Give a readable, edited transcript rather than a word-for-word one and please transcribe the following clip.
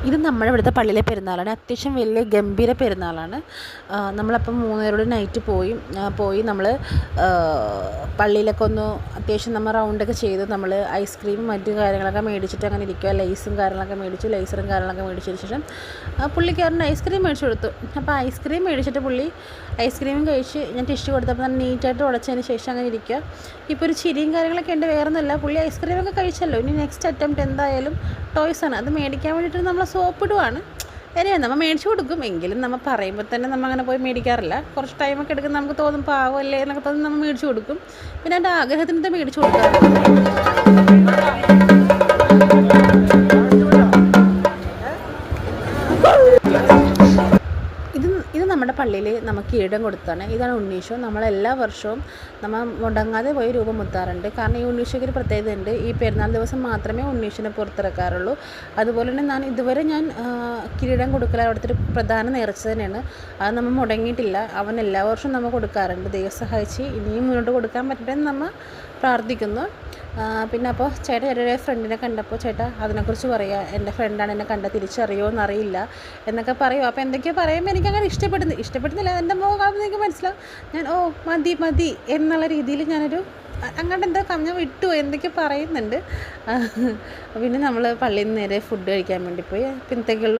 ഇത് നമ്മുടെ ഇവിടുത്തെ പള്ളിയിലെ പെരുന്നാളാണ്. അത്യാവശ്യം വലിയ ഗംഭീര പെരുന്നാളാണ്. നമ്മളപ്പം 3 പേരോട് നൈറ്റ് പോയി നമ്മൾ പള്ളിയിലൊക്കെ ഒന്ന് അത്യാവശ്യം നമ്മൾ റൗണ്ടൊക്കെ ചെയ്ത് നമ്മൾ ഐസ്ക്രീമും മറ്റു കാര്യങ്ങളൊക്കെ മേടിച്ചിട്ട് അങ്ങനെ ഇരിക്കുക. ലേസും കാര്യങ്ങളൊക്കെ മേടിച്ചു, ലേസറും കാര്യങ്ങളൊക്കെ മേടിച്ചതിന് ശേഷം പുള്ളിക്കാരൻ്റെ ഐസ്ക്രീം മേടിച്ചു കൊടുത്തു. അപ്പോൾ ഐസ്ക്രീം മേടിച്ചിട്ട് പുള്ളി ഐസ്ക്രീമും കഴിച്ച് ഞാൻ ടിഷ്യൂ കൊടുത്തപ്പോൾ നല്ല നീറ്റായിട്ട് ഉടച്ചതിന് ശേഷം അങ്ങനെ ഇരിക്കുക. ഇപ്പോൾ ഒരു ചിരിയും കാര്യങ്ങളൊക്കെ ഉണ്ട്. വേറൊന്നുമില്ല, പുള്ളി ഐസ്ക്രീമൊക്കെ കഴിച്ചല്ലോ. ഇനി നെക്സ്റ്റ് അറ്റംപ്റ്റ് എന്തായാലും ടോയ്സാണ്. അത് മേടിക്കാൻ വേണ്ടിയിട്ട് നമ്മൾ സോപ്പിടുവാണ്. ശരിയാണ്, നമ്മൾ മേടിച്ചു കൊടുക്കും. എങ്കിലും നമ്മൾ പറയുമ്പോൾ തന്നെ നമ്മൾ അങ്ങനെ പോയി മേടിക്കാറില്ല. കുറച്ച് ടൈമൊക്കെ എടുക്കും, നമുക്ക് തോന്നും പാവമല്ലേ എന്നൊക്കെ തോന്നി നമ്മൾ മേടിച്ചു കൊടുക്കും. പിന്നെ എൻ്റെ ആഗ്രഹത്തിന് മേടിച്ചു കൊടുക്കാറുണ്ട്. ഇത് നമ്മുടെ പള്ളിയിൽ നമുക്ക് കിരീടം കൊടുത്താണ്. ഇതാണ് ഉണ്ണീഷോ. നമ്മളെല്ലാ വർഷവും നമ്മൾ മുടങ്ങാതെ പോയി രൂപം മുത്താറുണ്ട്. കാരണം ഈ ഉണ്ണീഷോയ്ക്ക് ഒരു പ്രത്യേകതയുണ്ട്. ഈ പെരുന്നാൾ ദിവസം മാത്രമേ ഉണ്ണീഷിനെ പുറത്തിറക്കാറുള്ളൂ. അതുപോലെ തന്നെ ഇതുവരെ ഞാൻ കിരീടം കൊടുക്കൽ അവിടുത്തെ ഒരു പ്രധാന നേർച്ച തന്നെയാണ്. അത് നമ്മൾ മുടങ്ങിയിട്ടില്ല. അവൻ എല്ലാ വർഷവും നമ്മൾ കൊടുക്കാറുണ്ട്. ദൈവം സഹായിച്ച് ഇനിയും മുന്നോട്ട് കൊടുക്കാൻ പറ്റട്ടെ എന്ന് നമ്മൾ പ്രാർത്ഥിക്കുന്നു. പിന്നെ അപ്പോൾ ചേട്ടാ എൻ്റെ ഫ്രണ്ടിനെ കണ്ടപ്പോൾ ചേട്ടാ അതിനെക്കുറിച്ച് പറയുക, എൻ്റെ ഫ്രണ്ടാണ്, എന്നെ കണ്ട തിരിച്ചറിയുമോ എന്നറിയില്ല എന്നൊക്കെ പറയും. അപ്പോൾ എന്തൊക്കെയോ പറയുമ്പോൾ എനിക്കങ്ങനെ ഇഷ്ടപ്പെടുന്നില്ല. എൻ്റെ മുഖം കാണുമ്പോൾ എനിക്ക് മനസ്സിലാവും. ഞാൻ മതി എന്നുള്ള രീതിയിൽ ഞാനൊരു അങ്ങോട്ട് എന്തോ ഞാൻ വിട്ടു എന്തൊക്കെയോ പറയുന്നുണ്ട്. പിന്നെ നമ്മൾ പള്ളിയിൽ നിന്ന് നേരെ ഫുഡ് കഴിക്കാൻ വേണ്ടി പോയി. പിന്നത്തേക്കുള്ള